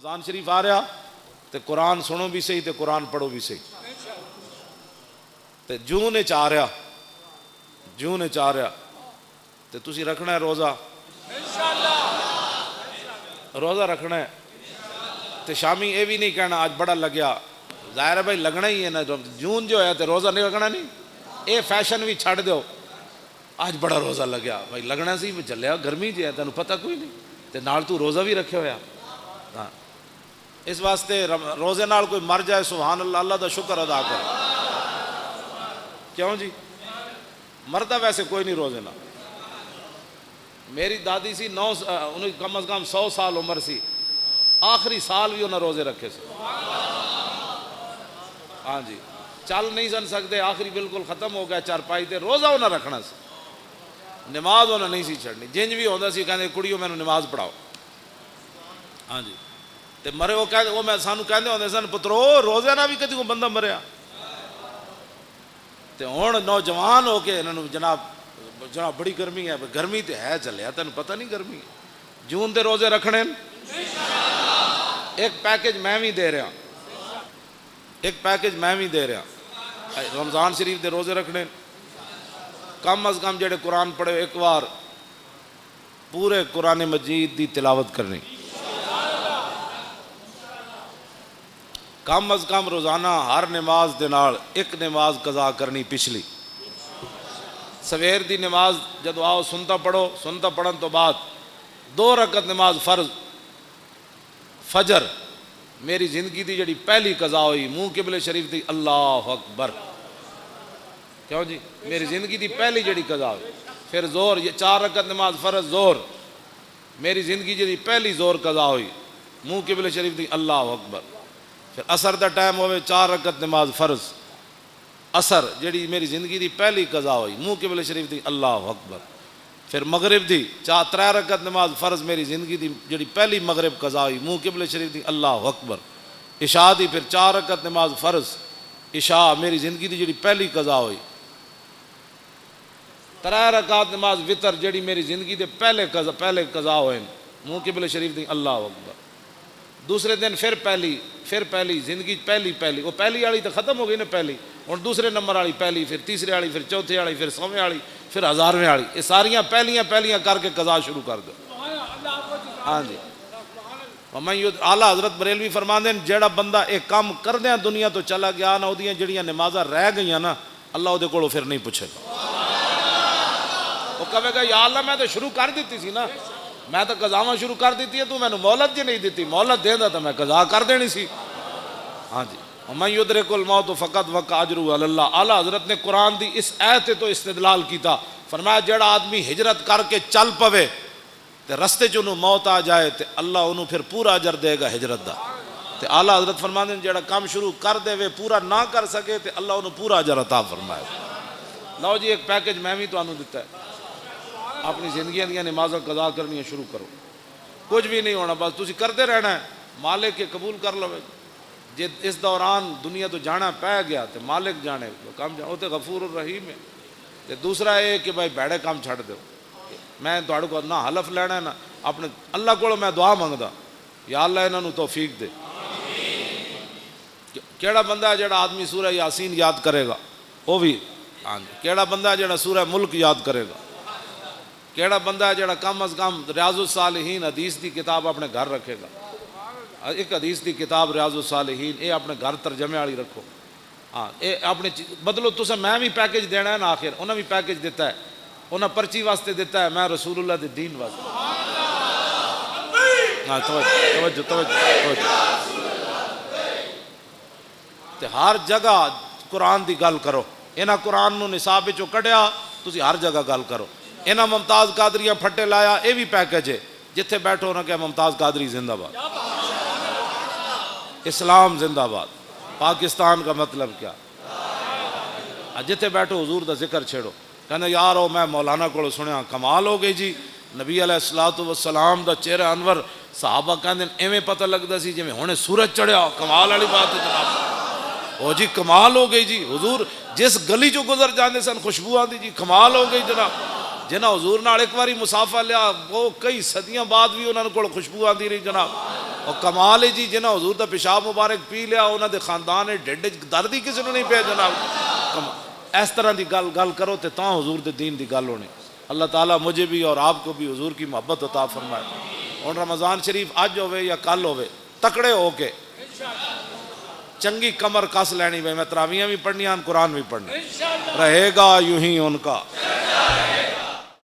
رمضان شریف آ رہا تے قرآن سنو بھی صحیح تے قرآن پڑھو بھی صحیح. تے جون چاہ رہا تے تسی رکھنا ہے روزہ رکھنا ہے. تے شامی یہ بھی نہیں کہنا آج بڑا لگیا. ظاہر ہے بھائی لگنا ہی ہے نا. جون جو ہے تے روزہ نہیں رکھنا نہیں. اے فیشن بھی چھڑ دو. آج بڑا روزہ لگیا بھائی لگنا سی چلیا گرمی جی ہے تینوں پتہ کوئی نہیں تے نال تو روزہ بھی رکھے ہوا. ہاں اس واسطے روزے نال کوئی مر جائے سبحان اللہ اللہ دا شکر ادا کر. کیوں جی مرتا ویسے کوئی نہیں روزے نال. میری دادی سی انہیں کم از کم 100 سال عمر سی. آخری سال بھی انہیں روزے رکھے سے. ہاں جی چل نہیں سن سکتے آخری بالکل ختم ہو گیا چارپائی تے روزہ انہیں رکھنا سی. نماز انہیں نہیں سی چھڑنی. جنج بھی ہوتا سی کہتے کڑیوں میں نماز پڑھاؤ. ہاں جی تے مرے وہ کہتے وہ میں سانو کہتے ہوتے سن پترو روزے نہ بھی کدی کو بندہ مریا. تے ہوں نوجوان ہو کے انہوں جناب بڑی گرمی ہے. گرمی تے ہے چلیا تینوں پتہ نہیں گرمی ہے. جون دے روزے رکھنے ایک پیکج میں بھی دے رہا رمضان شریف دے روزے رکھنے. کم از کم جڑے قرآن پڑھے ایک بار پورے قرآن مجید دی تلاوت کرنی. کم از کم روزانہ ہر نماز دے نال ایک نماز قضا کرنی. پچھلی سویر دی نماز جدو آؤ سنتا پڑھن تو بعد 2 رکعت نماز فرض فجر میری زندگی دی جڑی پہلی قضا ہوئی منہ قبلے شریف دی اللہ اکبر. کیوں جی میری زندگی دی پہلی جڑی قضا ہوئی. پھر زور یہ 4 رکعت نماز فرض زور میری زندگی جڑی پہلی زور قضا ہوئی منہ قبلے شریف دی اللہ اکبر. پھر عصر دا ٹائم ہوئے 4 رکعت نماز فرض عصر جڑی میری زندگی دی پہلی قضا ہوئی منہ قبلے شریف دی اللہ اکبر. پھر مغرب دی 3 رکعت نماز فرض میری زندگی دی جڑی پہلی مغرب قضا ہوئی منہ قبلے شریف دی اللہ اکبر. عشاء دی پھر 4 رکعت نماز فرض عشاء میری زندگی دی جڑی پہلی قضا ہوئی. 3 رکعت نماز وطر جڑی میری زندگی دے پہلے قضا ہوئے منہ قبلے شریف دی اللہ اکبر. دوسرے دن پھر پہلی زندگی پہلی وہ پہلی والی تو ختم ہو گئی نا. پہلی ہوں دوسرے نمبر والی پہلی پھر تیسرے والی پھر چوتھے والی پھر 100ویں والی پھر 1000ویں والی. یہ ساریاں پہلیاں کر کے قضا شروع کر دو. ہاں جی اعلیٰ حضرت بریلوی فرماندے ہیں جیڑا بندہ ایک کام کردیاں دنیا تو چلا گیا نا وہ جڑیاں نمازاں رہ گئیاں نا اللہ وہ کولوں پھر نہیں پوچھے گا. وہ کہے گا یا اللہ میں تو شروع کر دیتی سی نا میں تو قضاواں شروع کر دیتی ہے تو میں نے مہلت جی نہیں دیتی. مہلت دیندا تو میں قضا کر دینی سی. ہاں جی وَمَن يُدْرِكُ الْمَوْتُ فَقَدْ وَقَعَ أَجْرُهُ عَلَى اللَّهِ. اعلیٰ حضرت نے قرآن دی اس آیت تو استدلال کیتا. فرمایا جڑا آدمی ہجرت کر کے چل پوے تے رستے چ انہوں موت آ جائے تے اللہ انہوں پھر پورا اجر دے گا ہجرت دا. تے اعلیٰ حضرت فرماندے جڑا کام شروع کر دے وے پورا نہ کر سکے تے اللہ انہوں پورا اجر عطا فرمائے. لو جی ایک پیکج میں بھی تانوں دیتا ہے. اپنی زندگیاں دیاں نمازاں قضا کرنی شروع کرو. کچھ بھی نہیں ہونا بس تسی کرتے رہنا ہے. مالک کے قبول کر لو. جی اس دوران دنیا تو جانا پہ گیا تو مالک جانے کام وہ تو غفور الرحیم ہے. تے دوسرا یہ کہ بھائی بیڑے کام چھڑ دو. میں تہاڈے کو نہ حلف لینا ہے نہ اپنے اللہ کو میں دعا منگدا یا اللہ انہاں توفیق دے. کیڑا بندہ ہے جڑا آدمی سورہ یاسین یاد کرے گا وہ بھی. ہاں کیڑا بندہ ہے جڑا سورہ ملک یاد کرے گا. کیڑا بندہ ہے جڑا کم از کم ریاض الصالحین حدیث دی کتاب اپنے گھر رکھے گا. ایک حدیث دی کتاب ریاض الصالحین یہ اپنے گھر ترجمے والی رکھو. ہاں یہ اپنے بدلو تسا میں بھی پیکج دینا ہے نا. آخر انہیں بھی پیکج دیتا ہے. انہیں پرچی واسطے دیتا ہے میں رسول اللہ دے دین واسطے. ہاں توجہ تے ہر جگہ قرآن دی گل کرو. انہاں قرآن نو نصاب وچوں کڈیا تسی ہر جگہ گل کرو. انہاں ممتاز قادریاں پھٹے لایا یہ بھی پیکج ہے. جتھے بیٹھو نہ کہ ممتاز قادری زندہ باد اسلام زندہ باد پاکستان کا مطلب کیا. جتھے بیٹھو حضور دا ذکر چھیڑو. کہنے یارو میں مولانا کو سنیا کمال ہو گئی جی. نبی علیہ الصلوۃ والسلام دا چہرہ انور صحابہ کہندے ایویں پتہ لگدا سی جویں ہنے سورج چڑھیا. کمال والی بات ہے جناب. او جی کمال ہو گئی جی. حضور جس گلی چوں گزر جاندے سن خوشبو آندی جی. کمال ہو گئی جناب. جنہاں حضور نال ایک باری مسافہ لیا وہ کئی صدیاں بعد بھی انہوں کو خوشبو آتی رہی جناب. اور کمال ہے جی جنہاں حضور دا پیشاب مبارک پی لیا انہوں دے خاندان ڈھڈ درد ہی کسی نے نہیں پیا جناب. اس طرح دی گل کرو تے تاں حضور دے دین دی گل ہونی. اللہ تعالیٰ مجھے بھی اور آپ کو بھی حضور کی محبت عطا فرمائے. اور رمضان شریف اج ہوئے یا کل ہوئے تکڑے ہو کے چنگی کمر کس لینی. میں تراویاں بھی پڑھنیاں قرآن بھی پڑھنا رہے گا یوں ہی ان کا.